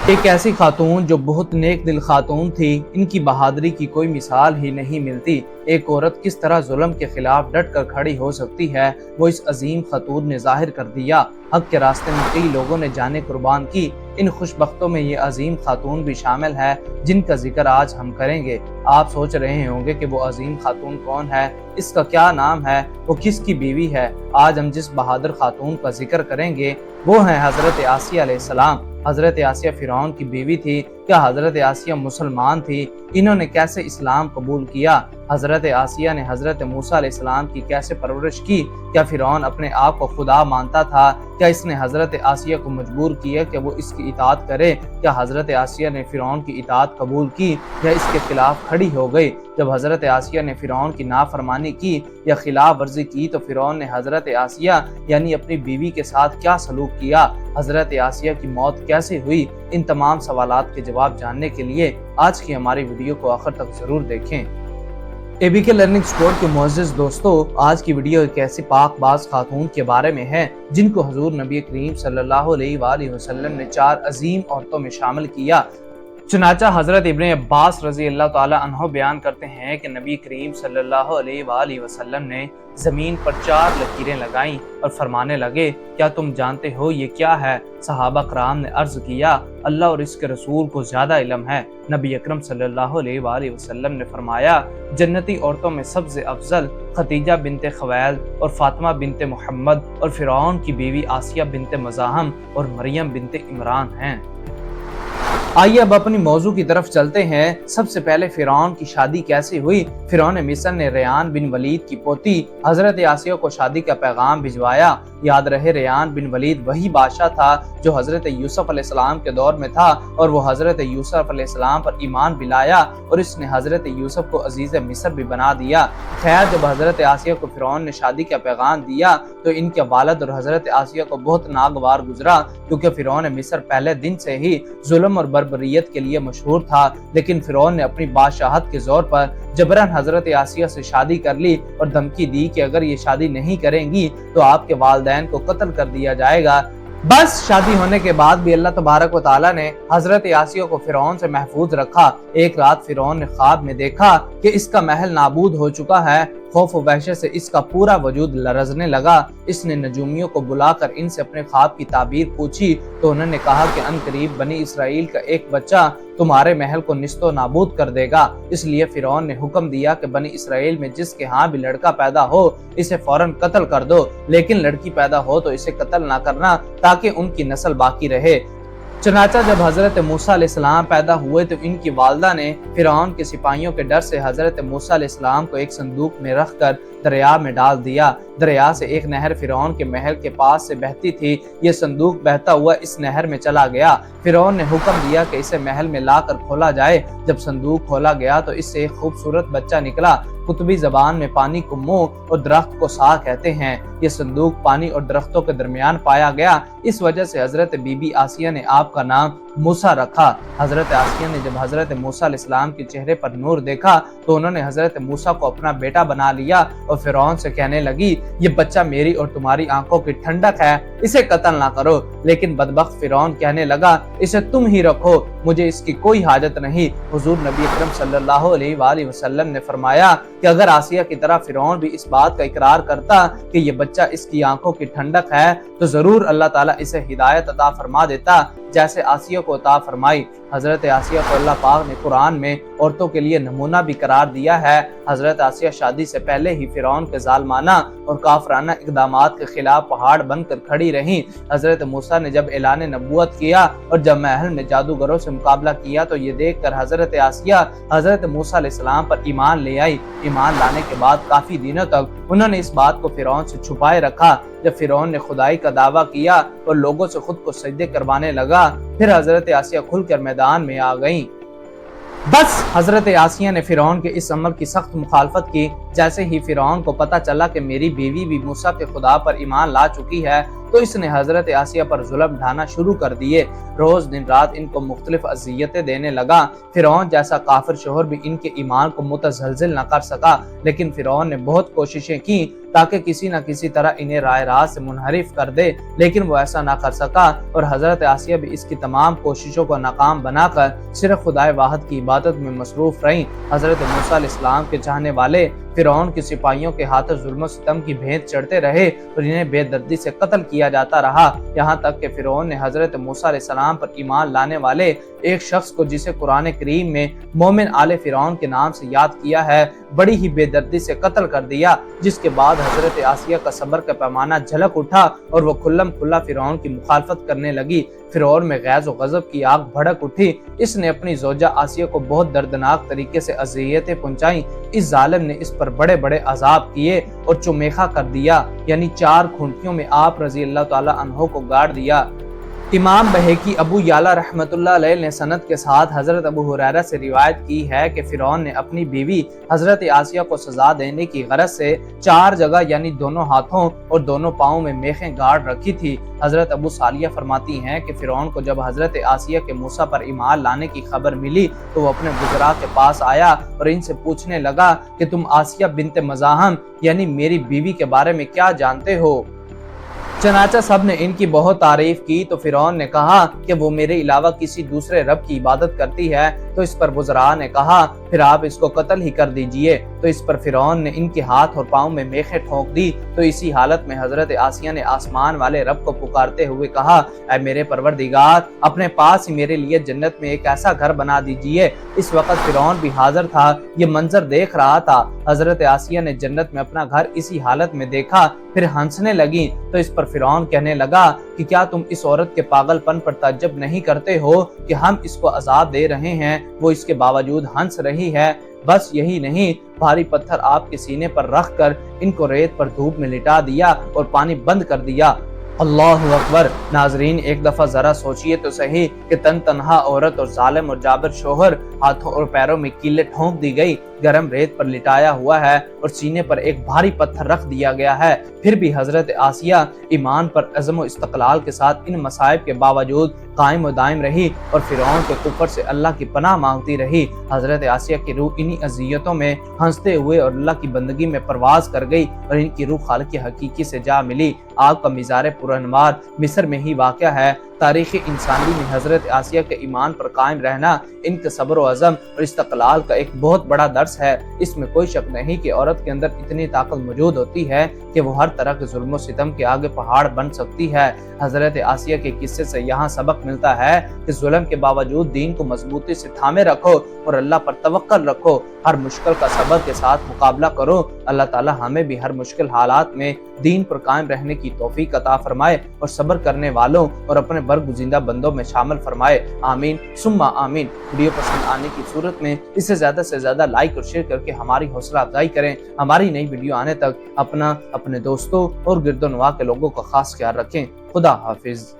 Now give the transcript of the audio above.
ایک ایسی خاتون جو بہت نیک دل خاتون تھی، ان کی بہادری کی کوئی مثال ہی نہیں ملتی۔ ایک عورت کس طرح ظلم کے خلاف ڈٹ کر کھڑی ہو سکتی ہے، وہ اس عظیم خاتون نے ظاہر کر دیا۔ حق کے راستے میں کئی لوگوں نے جانیں قربان کی، ان خوش بختوں میں یہ عظیم خاتون بھی شامل ہے جن کا ذکر آج ہم کریں گے۔ آپ سوچ رہے ہوں گے کہ وہ عظیم خاتون کون ہے، اس کا کیا نام ہے، وہ کس کی بیوی ہے۔ آج ہم جس بہادر خاتون کا ذکر کریں گے وہ ہیں حضرت آسیہ علیہ السلام۔ حضرت آسیہ فرعون کی بیوی تھی۔ کیا حضرت آسیہ مسلمان تھی؟ انہوں نے کیسے اسلام قبول کیا؟ حضرت آسیہ نے حضرت موسیٰ علیہ السلام کی کیسے پرورش کی؟ کیا فرعون اپنے آپ کو خدا مانتا تھا؟ کیا اس نے حضرت آسیہ کو مجبور کیا کہ وہ اس کی اطاعت کرے؟ کیا حضرت آسیہ نے فرعون کی اطاعت قبول کی یا اس کے خلاف کھڑی ہو گئی؟ جب حضرت آسیہ نے فرعون کی نافرمانی کی یا خلاف ورزی کی تو فرعون نے حضرت آسیہ یعنی اپنی بیوی کے ساتھ کیا سلوک کیا؟ حضرت آسیہ کی موت کیسے ہوئی؟ ان تمام سوالات کے جواب جاننے کے لیے آج کی ہماری ویڈیو کو آخر تک ضرور دیکھیں۔ اے بی کے لرننگ سپورٹ کے معزز دوستو، آج کی ویڈیو ایک ایسی پاک باز خاتون کے بارے میں ہے جن کو حضور نبی کریم صلی اللہ علیہ وآلہ وسلم نے 4 عظیم عورتوں میں شامل کیا۔ چنانچہ حضرت ابن عباس رضی اللہ تعالی عنہ بیان کرتے ہیں کہ نبی کریم صلی اللہ علیہ وآلہ وسلم نے زمین پر 4 لکیریں لگائیں اور فرمانے لگے، کیا تم جانتے ہو یہ کیا ہے؟ صحابہ کرام نے عرض کیا، اللہ اور اس کے رسول کو زیادہ علم ہے۔ نبی اکرم صلی اللہ علیہ وآلہ وسلم نے فرمایا، جنتی عورتوں میں سب سے افضل خدیجہ بنت خویلد اور فاطمہ بنت محمد اور فرعون کی بیوی آسیہ بنت مزاحم اور مریم بنت عمران ہیں۔ آئیے اب اپنی موضوع کی طرف چلتے ہیں۔ سب سے پہلے فرعون کی شادی کیسے ہوئی؟ فرعون مصر نے ریان بن ولید کی پوتی حضرت آسیہ کو شادی کا پیغام بھجوایا۔ یاد رہے ریان بن ولید وہی بادشاہ تھا جو حضرت یوسف علیہ السلام کے دور میں تھا اور وہ حضرت یوسف علیہ السلام پر ایمان بھی لایا اور اس نے حضرت یوسف کو عزیز مصر بھی بنا دیا۔ خیر، جب حضرت آسیہ کو فرعون نے شادی کا پیغام دیا تو ان کے والد اور حضرت آسیہ کو بہت ناگوار گزرا، کیونکہ فرعون مصر پہلے دن سے ہی ظلم اور بربریت کے لیے مشہور تھا، لیکن فرعون نے اپنی بادشاہت کے زور پر جبراً حضرت آسیہ سے شادی کر لی اور دھمکی دی کہ اگر یہ شادی نہیں کریں گی تو آپ کے والدین کو قتل کر دیا جائے گا۔ بس شادی ہونے کے بعد بھی اللہ تبارک و تعالیٰ نے حضرت آسیہ کو فرعون سے محفوظ رکھا۔ ایک رات فرعون نے خواب میں دیکھا کہ اس کا محل نابود ہو چکا ہے۔ خوف و وحشت سے اس کا پورا وجود لرزنے لگا۔ اس نے نجومیوں کو بلا کر ان سے اپنے خواب کی تعبیر پوچھی تو انہوں نے کہا کہ ان قریب بنی اسرائیل کا ایک بچہ تمہارے محل کو نیست و نابود کر دے گا۔ اس لیے فرعون نے حکم دیا کہ بنی اسرائیل میں جس کے ہاں بھی لڑکا پیدا ہو اسے فوراً قتل کر دو، لیکن لڑکی پیدا ہو تو اسے قتل نہ کرنا تاکہ ان کی نسل باقی رہے۔ چنانچہ جب حضرت موسیٰ علیہ السلام پیدا ہوئے تو ان کی والدہ نے فرعون کے سپاہیوں کے ڈر سے حضرت موسیٰ علیہ السلام کو ایک صندوق میں رکھ کر دریا میں ڈال دیا۔ دریا سے ایک نہر فرعون کے محل کے پاس سے بہتی تھی۔ یہ صندوق بہتا ہوا اس نہر میں چلا گیا۔ فرعون نے حکم دیا کہ اسے محل میں لا کر کھولا جائے۔ جب صندوق کھولا گیا تو اس سے ایک خوبصورت بچہ نکلا۔ قطبی زبان میں پانی کو منہ اور درخت کو سا کہتے ہیں۔ یہ صندوق پانی اور درختوں کے درمیان پایا گیا، اس وجہ سے حضرت بی بی آسیہ نے آپ کا نام موسیٰ رکھا۔ حضرت آسیہ نے جب حضرت موسیٰ علیہ السلام کے چہرے پر نور دیکھا تو انہوں نے حضرت موسیٰ کو اپنا بیٹا بنا لیا اور فرعون سے کہنے لگی، یہ بچہ میری اور تمہاری آنکھوں کی ٹھنڈک ہے، اسے قتل نہ کرو۔ لیکن بدبخت فرعون کہنے لگا، اسے تم ہی رکھو، مجھے اس کی کوئی حاجت نہیں۔ حضور نبی اکرم صلی اللہ علیہ وآلہ وسلم نے فرمایا کہ اگر آسیہ کی طرح فرعون بھی اس بات کا اقرار کرتا کہ یہ بچہ اس کی آنکھوں کی ٹھنڈک ہے تو ضرور اللہ تعالیٰ اسے ہدایت عطا فرما دیتا جیسے آسیہ کو عطا فرمائی۔ حضرت آسیہ کو اللہ پاک نے قرآن میں عورتوں کے لیے نمونہ بھی قرار دیا ہے۔ حضرت آسیہ شادی سے پہلے ہی فرعون کے ظالمانہ اور کافرانہ اقدامات کے خلاف پہاڑ بن کر کھڑی رہیں۔ حضرت موسیٰ نے جب اعلان نبوت کیا اور جب محل میں جادوگروں سے مقابلہ کیا تو یہ دیکھ کر حضرت آسیہ حضرت موسیٰ علیہ السلام پر ایمان لے آئی۔ ایمان لانے کے بعد کافی دنوں تک انہوں نے اس بات کو فرعون سے چھپائے رکھا۔ جب فرعون نے خدائی کا دعویٰ کیا اور لوگوں سے خود کو سجدے کروانے لگا پھر حضرت آسیہ کھل کر میدان میں آ گئیں۔ بس حضرت آسیہ نے فرعون کے اس عمل کی سخت مخالفت کی۔ جیسے ہی فرعون کو پتہ چلا کہ میری بیوی بھی موسیٰ کے خدا پر ایمان لا چکی ہے تو اس نے حضرت آسیہ پر ظلم ڈھانا شروع کر دیے۔ روز دن رات ان کو مختلف اذیتیں دینے لگا۔ فرعون جیسا کافر شوہر بھی ان کے ایمان کو متزلزل نہ کر سکا، لیکن فرعون نے بہت کوششیں کی تاکہ کسی نہ کسی طرح انہیں رائے راست سے منحرف کر دے، لیکن وہ ایسا نہ کر سکا اور حضرت آسیہ بھی اس کی تمام کوششوں کو ناکام بنا کر صرف خدائے واحد کی عبادت میں مصروف رہیں۔ حضرت موسیٰ علیہ السلام کے چاہنے والے فرعون کے سپاہیوں کے ہاتھوں ظلم و ستم کی بھینٹ چڑھتے رہے اور انہیں بے دردی سے قتل کیا جاتا رہا، یہاں تک کہ فرعون نے حضرت موسیٰ علیہ السلام پر ایمان لانے والے ایک شخص کو، جسے قرآن کریم میں مومن آل فرعون کے نام سے یاد کیا ہے، بڑی ہی بے دردی سے قتل کر دیا، جس کے بعد حضرت آسیہ کا صبر کا پیمانہ جھلک اٹھا اور وہ کھلم کھلا فرعون کی مخالفت کرنے لگی۔ فرعون میں غیظ و غضب کی آگ بھڑک اٹھی، اس نے اپنی زوجہ آسیہ کو بہت دردناک طریقے سے اذیتیں پہنچائیں۔ اس ظالم نے اس پر بڑے بڑے عذاب کیے اور چمیخا کر دیا، یعنی 4 کھونٹیوں میں آپ رضی اللہ تعالی عنہ کو گاڑ دیا۔ امام بہقی ابو یعلا رحمۃ اللہ علیہ نے سند کے ساتھ حضرت ابو ہریرہ سے روایت کی ہے کہ فرعون نے اپنی بیوی حضرت آسیہ کو سزا دینے کی غرض سے 4 جگہ یعنی دونوں ہاتھوں اور دونوں پاؤں میں میخیں گاڑ رکھی تھی۔ حضرت ابو صالیہ فرماتی ہیں کہ فرعون کو جب حضرت آسیہ کے موسیٰ پر ایمان لانے کی خبر ملی تو وہ اپنے وزراء کے پاس آیا اور ان سے پوچھنے لگا کہ تم آسیہ بنت مزاحم یعنی میری بیوی کے بارے میں کیا جانتے ہو؟ چنانچہ سب نے ان کی بہت تعریف کی تو فرعون نے کہا کہ وہ میرے علاوہ کسی دوسرے رب کی عبادت کرتی ہے۔ تو اس پر وزراء نے کہا پھر آپ اس کو قتل ہی کر دیجئے۔ تو اس پر فرعون نے ان کے ہاتھ اور پاؤں میں میخیں ٹھونک دی۔ تو اسی حالت میں حضرت آسیہ نے آسمان والے رب کو پکارتے ہوئے کہا، اے میرے پروردگار، اپنے پاس ہی میرے لیے جنت میں ایک ایسا گھر بنا دیجئے۔ اس وقت فرعون بھی حاضر تھا، یہ منظر دیکھ رہا تھا۔ حضرت آسیہ نے جنت میں اپنا گھر اسی حالت میں دیکھا، پھر ہنسنے لگی۔ تو اس پر فرعون کہنے لگا کہ کیا تم اس عورت کے پاگل پن پر تعجب نہیں کرتے ہو کہ ہم اس کو عذاب دے رہے ہیں، وہ اس کے باوجود ہنس رہی ہے؟ بس یہی نہیں، بھاری پتھر آپ کے سینے پر رکھ کر ان کو ریت پر دھوپ میں لٹا دیا اور پانی بند کر دیا۔ اللہ اکبر۔ ناظرین، ایک دفعہ ذرا سوچئے تو صحیح کہ تنہا عورت اور ظالم اور جابر شوہر ہاتھوں اور پیروں میں کیلیں ٹھونک دی گئی، گرم ریت پر لٹایا ہوا ہے اور سینے پر ایک بھاری پتھر رکھ دیا گیا ہے، پھر بھی حضرت آسیہ ایمان پر عزم و استقلال کے ساتھ ان مصائب کے باوجود قائم و دائم رہی اور فرعون کے کفر سے اللہ کی پناہ مانگتی رہی۔ حضرت آسیہ کی روح انہی اذیتوں میں ہنستے ہوئے اور اللہ کی بندگی میں پرواز کر گئی اور ان کی روح خالق حقیقی سے جا ملی۔ آپ کا مزار پرانوار مصر میں ہی واقع ہے۔ تاریخ انسانی میں حضرت آسیہ کے ایمان پر قائم رہنا ان کے صبر و عزم اور استقلال کا ایک بہت بڑا درس ہے۔ اس میں کوئی شک نہیں کہ عورت کے اندر اتنی طاقت موجود ہوتی ہے کہ وہ ہر طرح کے ظلم و ستم کے آگے پہاڑ بن سکتی ہے۔ حضرت آسیہ کے قصے سے یہاں سبق ملتا ہے کہ ظلم کے باوجود دین کو مضبوطی سے تھامے رکھو اور اللہ پر توکل رکھو، ہر مشکل کا صبر کے ساتھ مقابلہ کرو۔ اللہ تعالی ہمیں بھی ہر مشکل حالات میں دین پر قائم رہنے کی توفیق عطا فرمائے اور صبر کرنے والوں اور اپنے برگزیدہ بندوں میں شامل فرمائے، آمین ثم آمین۔ ویڈیو پسند آنے کی صورت میں اسے زیادہ سے زیادہ لائک اور شیئر کر کے ہماری حوصلہ افزائی کریں۔ ہماری نئی ویڈیو آنے تک اپنے دوستوں اور گرد و نواح کے لوگوں کا خاص خیال رکھیں۔ خدا حافظ۔